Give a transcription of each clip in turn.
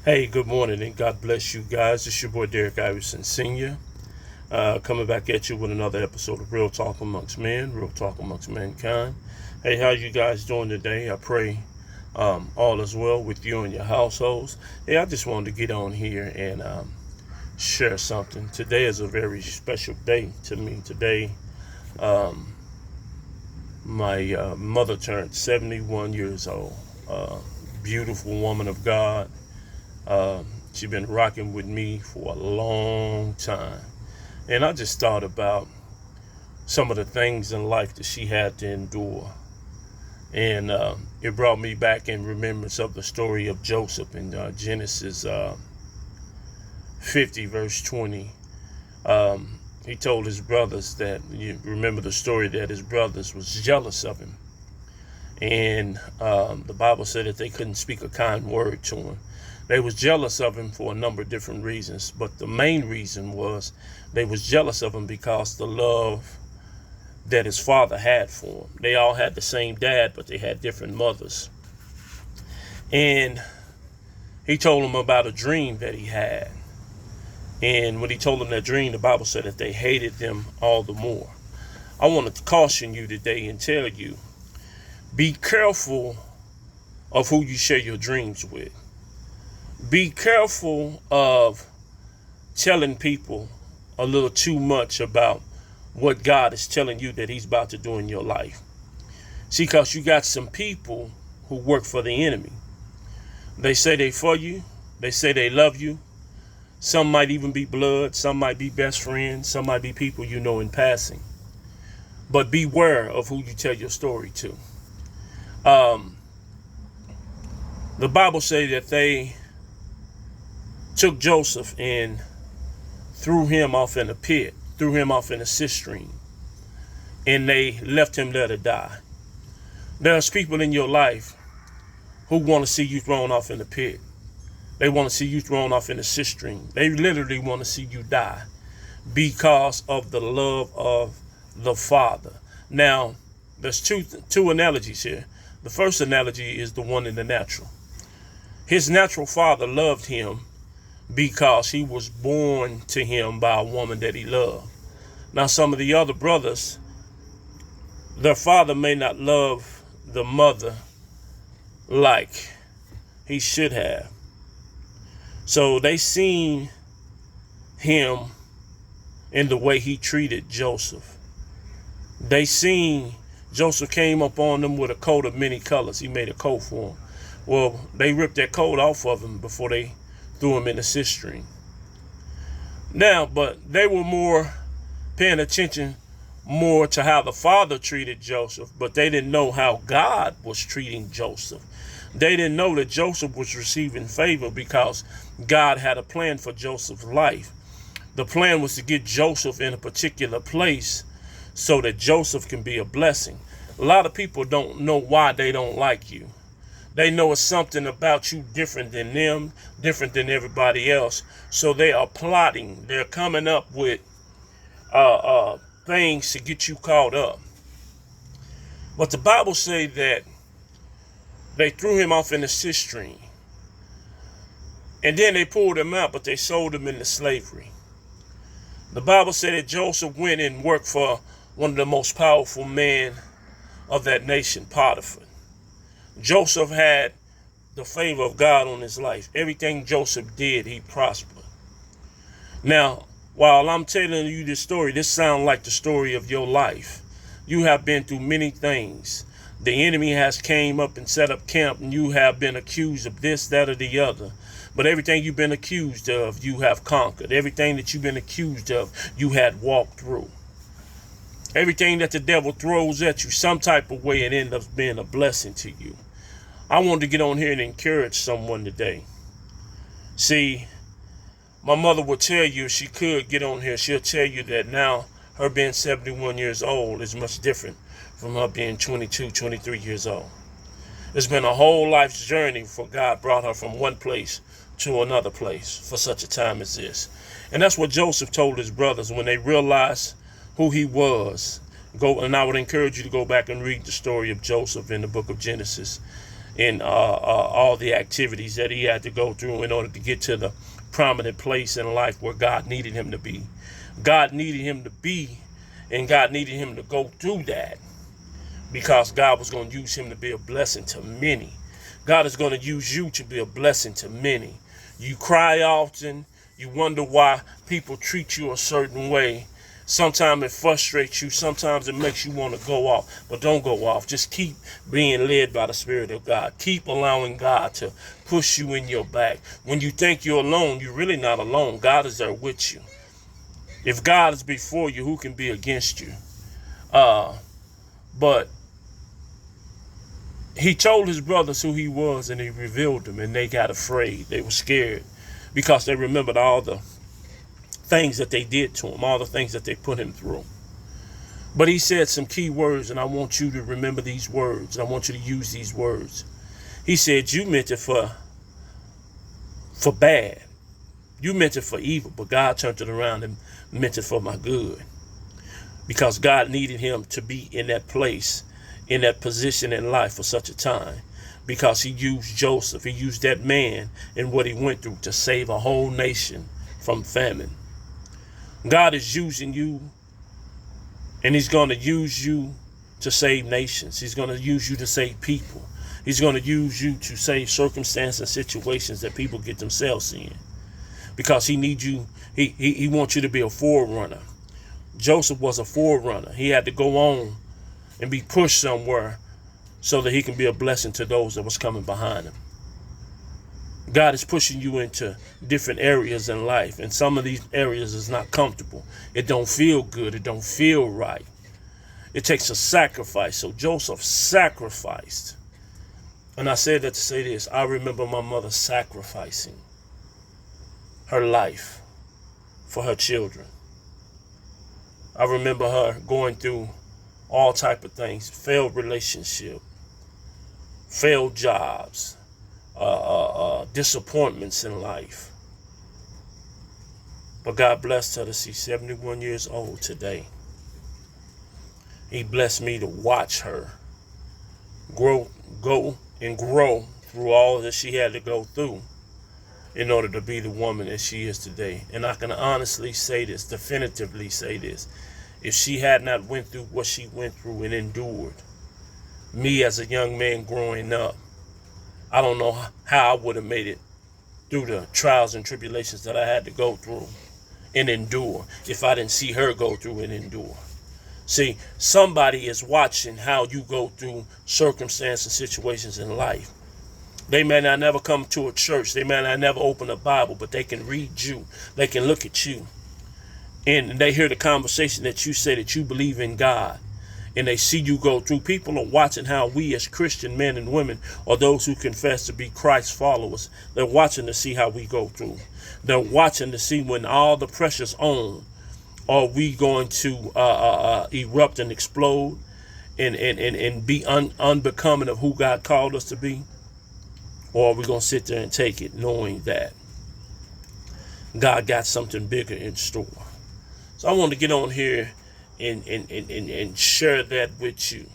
Hey, good morning and God bless you guys. It's your boy Derek Iverson Sr. Coming back at you with another episode of Real Talk Amongst Men, Real Talk Amongst Mankind. Hey, how you guys doing today? I pray all is well with you and your households. Hey, I just wanted to get on here and share something. Today is a very special day to me. Today, my mother turned 71 years old. Beautiful woman of God. She's been rocking with me for a long time. And I just thought about some of the things in life that she had to endure. And it brought me back in remembrance of the story of Joseph in Genesis 50, verse 20. He told his brothers that, you remember the story, that his brothers was jealous of him. And the Bible said that they couldn't speak a kind word to him. They was jealous of him for a number of different reasons, but the main reason was they was jealous of him because the love that his father had for him. They all had the same dad, but they had different mothers. And he told them about a dream that he had. And when he told them that dream, the Bible said that they hated them all the more. I wanted to caution you today and tell you, be careful of who you share your dreams with. Be careful of telling people a little too much about what God is telling you that he's about to do in your life. See, because you got some people who work for the enemy. They say they for you. They say they love you. Some might even be blood. Some might be best friends. Some might be people you know in passing. But beware of who you tell your story to. The Bible says that they took Joseph and threw him off in a pit, threw him off in a cistern, and they left him there to die. There's people in your life who want to see you thrown off in the pit. They want to see you thrown off in a cistern. They literally want to see you die because of the love of the Father. Now, there's two analogies here. The first analogy is the one in the natural. His natural father loved him because he was born to him by a woman that he loved. Now, some of the other brothers, their father may not love the mother like he should have. So they seen him in the way he treated Joseph. They seen Joseph came up on them with a coat of many colors. He made a coat for him. Well, they ripped that coat off of him before they threw him in the cistern. Now, but they were more paying attention more to how the father treated Joseph, but they didn't know how God was treating Joseph. They didn't know that Joseph was receiving favor because God had a plan for Joseph's life. The plan was to get Joseph in a particular place so that Joseph can be a blessing. A lot of people don't know why they don't like you. They know it's something about you different than them, different than everybody else. So they are plotting. They're coming up with things to get you caught up. But the Bible says that they threw him off in the cistern. And then they pulled him out, but they sold him into slavery. The Bible said that Joseph went and worked for one of the most powerful men of that nation, Potiphar. Joseph had the favor of God on his life. Everything Joseph did, he prospered. Now, while I'm telling you this story, this sounds like the story of your life. You have been through many things. The enemy has came up and set up camp, and you have been accused of this, that, or the other. But everything you've been accused of, you have conquered. Everything that you've been accused of, you had walked through. Everything that the devil throws at you, some type of way, it ends up being a blessing to you. I wanted to get on here and encourage someone today. See, my mother would tell you, if she could get on here, she'll tell you that now her being 71 years old is much different from her being 22, 23 years old. It's been a whole life's journey for God brought her from one place to another place for such a time as this. And that's what Joseph told his brothers when they realized who he was. And I would encourage you to go back and read the story of Joseph in the book of Genesis. in all the activities that he had to go through in order to get to the prominent place in life where God needed him to be. God needed him to be, and God needed him to go through that because God was going to use him to be a blessing to many. God is going to use you to be a blessing to many. You cry often. You wonder why people treat you a certain way. Sometimes it frustrates you. Sometimes it makes you want to go off. But don't go off. Just keep being led by the Spirit of God. Keep allowing God to push you in your back. When you think you're alone, you're really not alone. God is there with you. If God is before you, who can be against you? But he told his brothers who he was, and he revealed them, and they got afraid. They were scared because they remembered all the things that they did to him, all the things that they put him through. But he said some key words, and I want you to remember these words. I want you to use these words. He said, you meant it for bad. You meant it for evil, but God turned it around and meant it for my good. Because God needed him to be in that place, in that position in life for such a time. Because he used Joseph, he used that man and what he went through to save a whole nation from famine. God is using you, and he's going to use you to save nations. He's going to use you to save people. He's going to use you to save circumstances and situations that people get themselves in. Because he needs you, he wants you to be a forerunner. Joseph was a forerunner. He had to go on and be pushed somewhere so that he can be a blessing to those that was coming behind him. God is pushing you into different areas in life, and some of these areas is not comfortable. It don't feel good. It don't feel right. It takes a sacrifice. So Joseph sacrificed. And I said that to say this. I remember my mother sacrificing her life for her children. I remember her going through all type of things, failed relationship, failed jobs, disappointments in life. But God blessed her to see 71 years old today. He blessed me to watch her go and grow through all that she had to go through in order to be the woman that she is today. And I can honestly say this, definitively say this. If she had not went through what she went through and endured, me as a young man growing up, I don't know how I would have made it through the trials and tribulations that I had to go through and endure if I didn't see her go through and endure. See, somebody is watching how you go through circumstances and situations in life. They may not never come to a church. They may not never open a Bible, but they can read you. They can look at you. And they hear the conversation that you say that you believe in God. And they see you go through. People are watching how we as Christian men and women, or those who confess to be Christ followers, they're watching to see how we go through. They're watching to see when all the pressure's on, are we going to erupt and explode and be unbecoming of who God called us to be? Or are we going to sit there and take it knowing that God got something bigger in store? So I want to get on here and share that with you.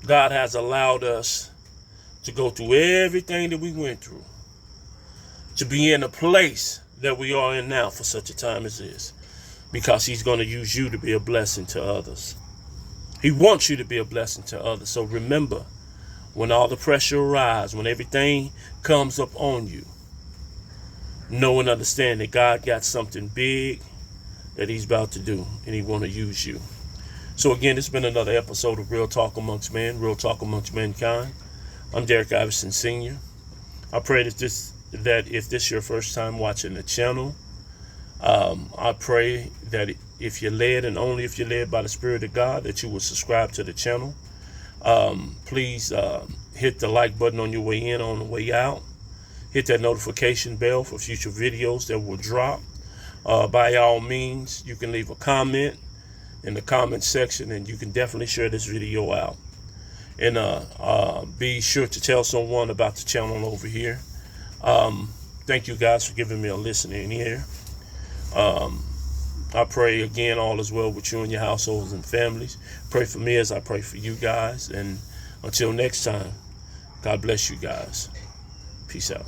God has allowed us to go through everything that we went through, to be in a place that we are in now for such a time as this, because he's going to use you to be a blessing to others. He wants you to be a blessing to others. So remember, when all the pressure arises, when everything comes up on you, know and understand that God got something big that he's about to do, and he want to use you. So again, it's been another episode of Real Talk Amongst Men, Real Talk Amongst Mankind. I'm Derek Iverson Sr. I pray that if this is your first time watching the channel, I pray that if you're led, and only if you're led by the Spirit of God, that you will subscribe to the channel. Please hit the like button on your way in, on the way out. Hit that notification bell for future videos that will drop. By all means, you can leave a comment in the comment section, and you can definitely share this video out. And be sure to tell someone about the channel over here. Thank you guys for giving me a listening ear. I pray again all is well with you and your households and families. Pray for me as I pray for you guys. And Until next time, God bless you guys. Peace out.